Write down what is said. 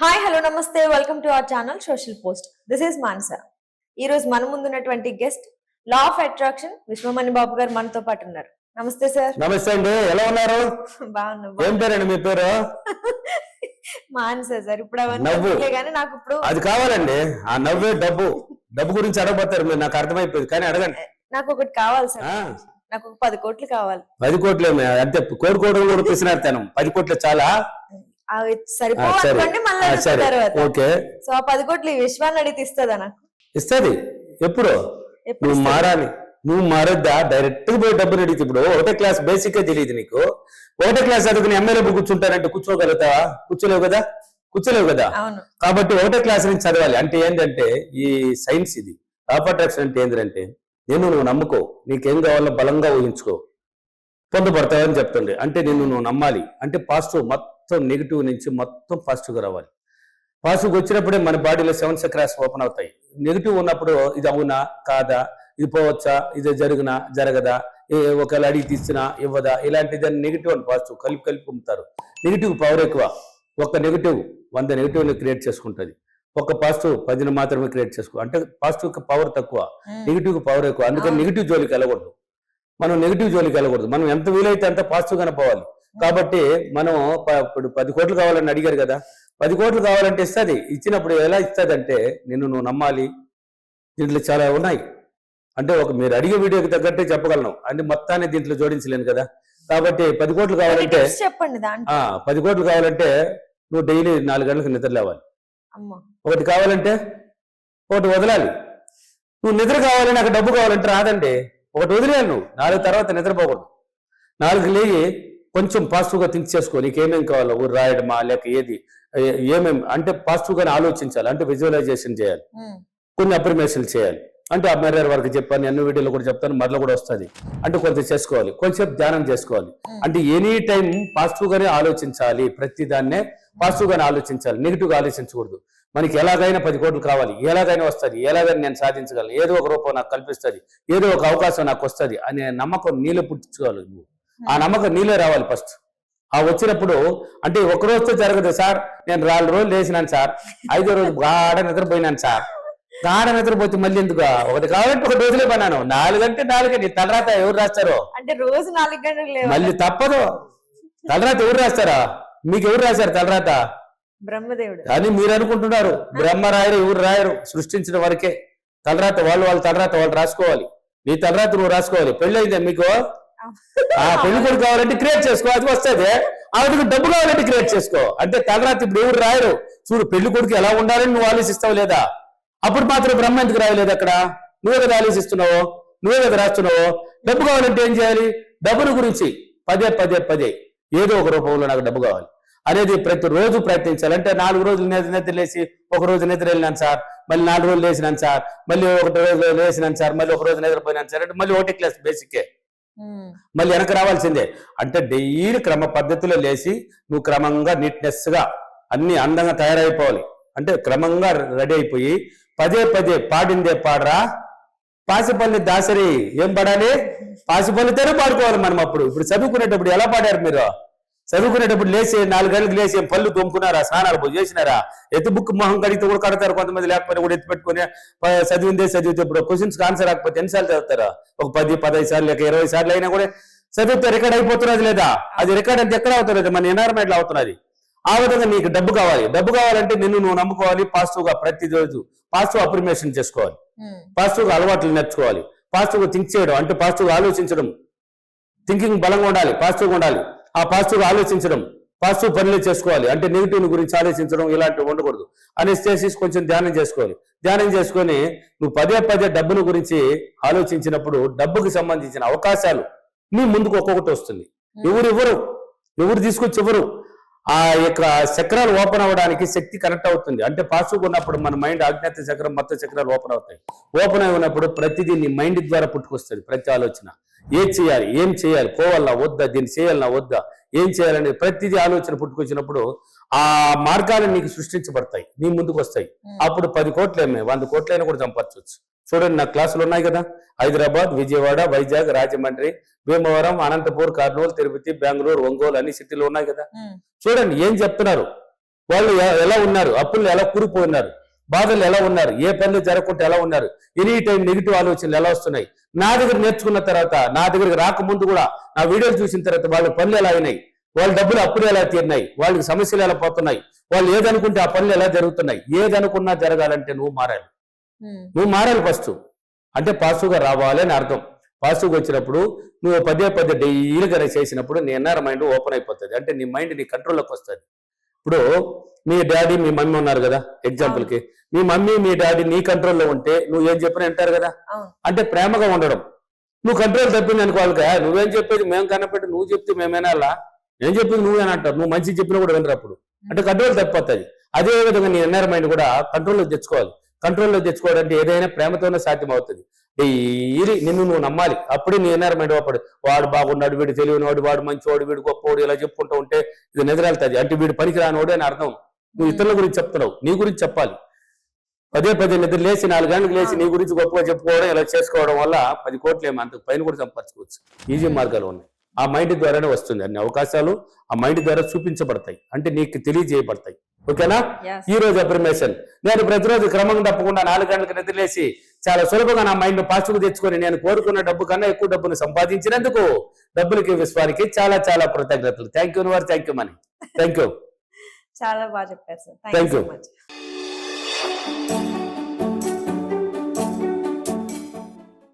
Hi hello నమస్తే welcome to our channel social post. This is Mansa. ఈ రోజు మన ముందున్నటువంటి guest law of attraction Vishwamani Babu గారు మనతో పాటు ఉన్నారు. నమస్తే సార్. నమస్తే అండి, ఎలా ఉన్నారు? బాగున్నాం. ఏం పేరండి మీ పేరు? మాన్సా సార్. ఇప్పుడు అవన్నీ కానీ నాకు ఇప్పుడు అది కావాలండి. ఆ నవ్వే డబ్బు. డబ్బు గురించి అడగబోతారు మీరు, నాకు అర్థమైపోయింది, కానీ అడగండి. నాకు ఒకటి కావాలి సార్. నాకు 10 కోట్లు కావాలి. 10 కోట్లు అంతే, కోటి కోట్లు కూడా పిసినారుతాను. 10 కోట్లు చాలా సరిపోవనుకోండి మళ్ళీ తర్వాత. ఓకే. సో ఆ 10 కోట్లు ఈ విశ్వాన్ని అడిగితే ఇస్తుందా? నాకు ఇస్తుంది. ఎప్పుడు నువ్వు మారాలి. నువ్వు మారొద్దా? డైరెక్ట్ గా పోయి డబ్బులు అడిగితే ఇప్పుడు ఒకటే క్లాస్ బేసిక్ గా తెలియదు నీకు. ఒకటే క్లాస్ చదువుకుని ఎమ్మెల్యే కూర్చుంటారంటే కూర్చోగలుగుతావా? కూర్చోలేవు కదా. కాబట్టి ఒకటే క్లాస్ నుంచి చదవాలి. అంటే ఏంటంటే ఈ సైన్స్ ఇది. లా ఆఫ్ అట్రాక్షన్ అంటే ఏంటంటే నువ్వు నమ్ముకో, నీకేం కావాలో బలంగా ఊహించుకో, పొందుపడతావని చెప్తుండే. అంటే నువ్వు నమ్మాలి. అంటే పాజిటివ్, మొత్తం నెగిటివ్ నుంచి మొత్తం పాజిటివ్గా రావాలి. పాజిటివ్గా వచ్చినప్పుడే మన బాడీలో 7 చక్రాస్ ఓపెన్ అవుతాయి. నెగిటివ్ ఉన్నప్పుడు ఇది అవునా కాదా, ఇది పోవచ్చా, ఇది జరుగునా జరగదా, ఒకవేళ అడిగి తీసినా ఇవ్వదా, ఇలాంటిది నెగిటివ్ అని పాజిటివ్ కలిపి పంపుతారు. నెగిటివ్ పవర్ ఎక్కువ. ఒక నెగిటివ్ 100 నెగిటివ్ని క్రియేట్ చేసుకుంటుంది. ఒక పాజిటివ్ 10 మాత్రమే క్రియేట్ చేసుకో. అంటే పాజిటివ్ పవర్ తక్కువ, నెగిటివ్ పవర్ ఎక్కువ. అందుకని నెగిటివ్ జోలికి వెళ్ళకూడదు. మనం నెగిటివ్ జోలికి వెళ్ళకూడదు. మనం ఎంత వీలైతే అంత పాజిటివ్ గానే పోవాలి. కాబట్టి మనం ఇప్పుడు 10 కోట్లు కావాలని అడిగారు కదా, 10 కోట్లు కావాలంటే ఇస్తుంది. ఇచ్చినప్పుడు ఎలా ఇస్తుంది అంటే నువ్వు నమ్మాలి. దీంట్లో చాలా ఉన్నాయి. అంటే మీరు అడిగే వీడియోకి తగ్గట్టే చెప్పగలను, అంటే మొత్తాన్ని దీంట్లో జోడించలేను కదా. కాబట్టి 10 కోట్లు కావాలంటే చెప్పండి. 10 కోట్లు కావాలంటే నువ్వు డైలీ 4 గంటలకు నిద్ర లేవాలి. ఒకటి కావాలంటే ఒకటి వదలాలి. నువ్వు నిద్ర కావాలని నాకు డబ్బు కావాలంటే రాదండి. ఒకటి వదిలేయాలి. నువ్వు 4 తర్వాత నిద్రపోకూడదు. 4 లేగి కొంచెం పాజిటివ్గా థింక్ చేసుకో. నీకేమేమి కావాలో ఊరు రాయడమా లేక ఏమేమి అంటే పాజిటివ్గానే ఆలోచించాలి. అంటే విజువలైజేషన్ చేయాలి, కొన్ని అప్రిమేషన్ చేయాలి. అంటే ఆ మెర్రర్ వరకు చెప్పాను, అన్ని వీడియోలో కూడా చెప్తాను, మరల కూడా వస్తుంది. అంటే కొంచెం చేసుకోవాలి, కొంచెం ధ్యానం చేసుకోవాలి. అంటే ఎనీ టైం పాజిటివ్గానే ఆలోచించాలి. ప్రతి దాన్నే పాజిటివ్గానే ఆలోచించాలి, నెగిటివ్గా ఆలోచించకూడదు. మనకి ఎలాగైనా 10 కోట్లు కావాలి, ఎలాగైనా వస్తుంది, ఎలాగైనా నేను సాధించగలను, ఏదో ఒక రూపం నాకు కల్పిస్తుంది, ఏదో ఒక అవకాశం నాకు వస్తుంది అనే నమ్మకం నీలో పుట్టించుకోవాలి. నువ్వు ఆ నమ్మకం నీలో రావాలి ఫస్ట్. ఆ వచ్చినప్పుడు అంటే ఒక రోజుతో జరగదు సార్. నేను 4 రోజులు లేచినాను సార్, 5వ రోజు గాఢ నిద్రపోయినాను సార్. గాఢ నిద్రపోతే మళ్ళీ ఎందుకు? ఒకటి కావాలంటే ఒక రోజులే పన్నాను. 4 అంటే 4 నీ తలరాత ఎవరు రాస్తారు? అంటే రోజు 4 గంటలు మళ్ళీ తప్పదు. తలరాత ఎవరు రాస్తారా? మీకు ఎవరు రాశారు తలరాత? బ్రహ్మదేవుడు అని మీరు అనుకుంటున్నారు. బ్రహ్మ రాయరు, ఎవరు రాయరు. సృష్టించిన వరకే తలరాత వాళ్ళ తలరాత వాళ్ళు రాసుకోవాలి. నీ తలరాత నువ్వు రాసుకోవాలి. పెళ్ళి అయిందా మీకు? ఆ పెళ్లి కొడుకు కావాలంటే క్రియేట్ చేసుకో, అది వస్తుంది. ఆవిడకి డబ్బు కావాలంటే క్రియేట్ చేసుకో. అంటే తలరాత ఇప్పుడు ఎవరు రాయరు. చూడు, పెళ్లి కొడుకు ఎలా ఉండాలని నువ్వు ఆలోచిస్తావు లేదా? అప్పుడు మాత్రం బ్రహ్మ ఎందుకు రాయలేదు అక్కడ? నువ్వే కదా ఆలోచిస్తున్నావు, నువ్వే కదా రాస్తున్నావు. డబ్బు కావాలంటే ఏం చేయాలి? డబ్బుల గురించి పదే ఏదో ఒక రూపంలో నాకు డబ్బు కావాలి అనేది ప్రతిరోజు ప్రయత్నించాలి. అంటే 4 రోజులు నిద్ర లేచి ఒక రోజు నిద్ర వెళ్ళినాను సార్, మళ్ళీ 4 రోజులు లేచినాను సార్, మళ్ళీ 1 రోజు లేచినాను సార్, మళ్ళీ 1 రోజు నిద్రపోయినాను సార్ అంటే మళ్ళీ ఒకటి క్లాస్ బేసిక్కే మళ్ళీ వెనక రావాల్సిందే. అంటే డైలీ క్రమ పద్ధతిలో లేచి నువ్వు క్రమంగా నీట్నెస్ గా అన్ని అందంగా తయారైపోవాలి. అంటే క్రమంగా రెడీ అయిపోయి పదే పాడిందే పాడరా పాసిపల్లి దాసరి ఏం పాడాలి? పాసిపల్లితోనే పాడుకోవాలి మనం. ఇప్పుడు చదువుకునేటప్పుడు ఎలా పాడారు మీరు? చదువుకునేటప్పుడు లేచి 4 గంటలకు లేచి పళ్ళు తోముకున్నారా, స్నానాలు చేసినారా? ఎత్తు బుక్ మొహం కడిగితే కూడా కడతారు కొంతమంది, లేకపోతే కూడా ఎత్తి పెట్టుకుని చదివితే ఇప్పుడు క్వశ్చన్స్ ఆన్సర్ రాకపోతే ఎన్నిసార్లు చదువుతారా? ఒక 10, 15 సార్లు లేక 20 సార్లు అయినా కూడా చదివితే రికార్డ్ అయిపోతున్నది లేదా? అది రికార్డ్ అంటే ఎక్కడ అవుతున్నది? మన ఎన్వైరన్మెంట్ లో అవుతున్నది. ఆ విధంగా నీకు డబ్బు కావాలి. డబ్బు కావాలంటే నువ్వు నమ్ముకోవాలి. పాజిటివ్ గా ప్రతిరోజు పాజిటివ్ అప్రిమేషన్ చేసుకోవాలి, పాజిటివ్ గా అలవాట్లు నేర్చుకోవాలి, పాజిటివ్ గా థింక్ చేయడం, అంటే పాజిటివ్ గా ఆలోచించడం. థింకింగ్ బలంగా ఉండాలి, పాజిటివ్గా ఉండాలి. ఆ పాజిటివ్గా ఆలోచించడం, పాజిటివ్ పనులు చేసుకోవాలి. అంటే నెగిటివ్ గురించి ఆలోచించడం ఇలాంటివి ఉండకూడదు. అనేసి కొంచెం ధ్యానం చేసుకోవాలి. ధ్యానం చేసుకొని నువ్వు పదే డబ్బుల గురించి ఆలోచించినప్పుడు డబ్బుకి సంబంధించిన అవకాశాలు నీ ముందుకు ఒక్కొక్కటి వస్తుంది. ఎవరు తీసుకొచ్చి ఎవరు ఆ యొక్క చక్రాలు ఓపెన్ అవ్వడానికి శక్తి కనెక్ట్ అవుతుంది. అంటే పాజిటివ్గా ఉన్నప్పుడు మన మైండ్ ఆజ్ఞాత చక్రం మొత్తం చక్రాలు ఓపెన్ అవుతాయి. ఓపెన్ అయి ఉన్నప్పుడు ప్రతిదీ నీ మైండ్ ద్వారా పుట్టుకొస్తుంది. ప్రతి ఆలోచన ఏం చేయాలి, పోవాలన్నా వద్దా, దీన్ని చేయాలన్నా వద్దా, ఏం చేయాలని ప్రతిదీ ఆలోచన పుట్టుకొచ్చినప్పుడు ఆ మార్గాలను నీకు సృష్టించబడతాయి, నీ ముందుకు వస్తాయి. అప్పుడు 10 కోట్లేమే 100 కోట్లైనా కూడా సంపాదించవచ్చు. చూడండి, నా క్లాసులు ఉన్నాయి కదా, హైదరాబాద్, విజయవాడ, వైజాగ్, రాజమండ్రి, భీమవరం, అనంతపూర్, కర్నూలు, తిరుపతి, బెంగళూరు, ఒంగోలు అన్ని సిటీలు ఉన్నాయి కదా. చూడండి ఏం చెప్తున్నారు. వాళ్ళు ఎలా ఉన్నారు, అప్పులు ఎలా కూలిపోయినారు, బాధలు ఎలా ఉన్నారు, ఏ పనులు జరగకుండా ఎలా ఉన్నారు, ఎనీ టైం నెగిటివ్ ఆలోచనలు ఎలా వస్తున్నాయి. నా దగ్గర నేర్చుకున్న తర్వాత, నా దగ్గరికి రాకముందు కూడా నా వీడియోలు చూసిన తర్వాత వాళ్ళ పనులు ఎలా అయినాయి, వాళ్ళ డబ్బులు అప్పులు ఎలా తీరినాయి, వాళ్ళకి సమస్యలు ఎలా పోతున్నాయి, వాళ్ళు ఏదనుకుంటే ఆ పనులు ఎలా జరుగుతున్నాయి. ఏదనుకున్నా జరగాలంటే నువ్వు మారాలి. నువ్వు మారాలి ఫస్ట్. అంటే పాజిటివ్గా రావాలి అని అర్థం. పాజిటివ్గా వచ్చినప్పుడు నువ్వు పదే డైలీగా చేసినప్పుడు నీ ఎన్ఆర్ మైండ్ ఓపెన్ అయిపోతుంది. అంటే నీ మైండ్ నీ కంట్రోల్లోకి వస్తుంది. ఇప్పుడు మీ డాడీ మీ మమ్మీ ఉన్నారు కదా, ఎగ్జాంపుల్ కి మీ మమ్మీ మీ డాడీ నీ కంట్రోల్లో ఉంటే నువ్వు ఏం చెప్పినా వింటారు కదా. అంటే ప్రేమగా ఉండడం. నువ్వు కంట్రోల్ తప్పింది అనుకోవాలి, నువ్వేం చెప్పేది మేము కనపెట్టి నువ్వు చెప్తే మేమేనాలా, నేను చెప్పింది నువ్వేనా అంటారు. నువ్వు మంచి చెప్పినా కూడా వినరు అప్పుడు. అంటే కంట్రోల్ తప్పిపోతుంది. అదే విధంగా నీ ఎన్ఆర్ మైండ్ కూడా కంట్రోల్లో తెచ్చుకోవాలి. కంట్రోల్లో తెచ్చుకోవాలంటే ఏదైనా ప్రేమతోనే సాధ్యం అవుతుంది. డైలీ నిన్ను నువ్వు నమ్మాలి. అప్పుడే నీ ఎన్ఆర్ మైండ్ అప్పుడు వాడు బాగున్నాడు, వీడు తెలియనివాడు, వాడు మంచివాడు, వీడు గొప్పవాడు ఇలా చెప్పుకుంటూ ఉంటే ఇది నిద్రలుతుంది. అంటే వీడు పనికి రానివాడు అని అర్థం. నువ్వు ఇతరుల గురించి చెప్తున్నావు, నీ గురించి చెప్పాలి. పదే నిద్ర లేచి 4 గంటలకు లేచి నీ గురించి గొప్పగా చెప్పుకోవడం ఇలా చేసుకోవడం వల్ల 10 కోట్లు ఏమో అంత పైన కూడా సంపాదించుకోవచ్చు. ఈజీ మార్గాలు ఉన్నాయి. ఆ మైండ్ ద్వారానే వస్తుంది. అన్ని అవకాశాలు ఆ మైండ్ ద్వారా చూపించబడతాయి, అంటే నీకు తెలియజేయబడతాయి. ఓకేనా? ఈ రోజు అఫర్మేషన్. నేను ప్రతిరోజు క్రమంగా తప్పకుండా 4 గంటలకు నిద్రలేసి చాలా సులభంగా నా మైండ్ పాజిటివ్ తెచ్చుకొని నేను కోరుకున్న డబ్బు కన్నా ఎక్కువ డబ్బును సంపాదించినందుకు డబ్బులకి విశ్వానికి చాలా కృతజ్ఞతలు. Thank you universe, thank you money, thank you. చాలా బాగా చెప్పారు సార్. Thank you. మచ్.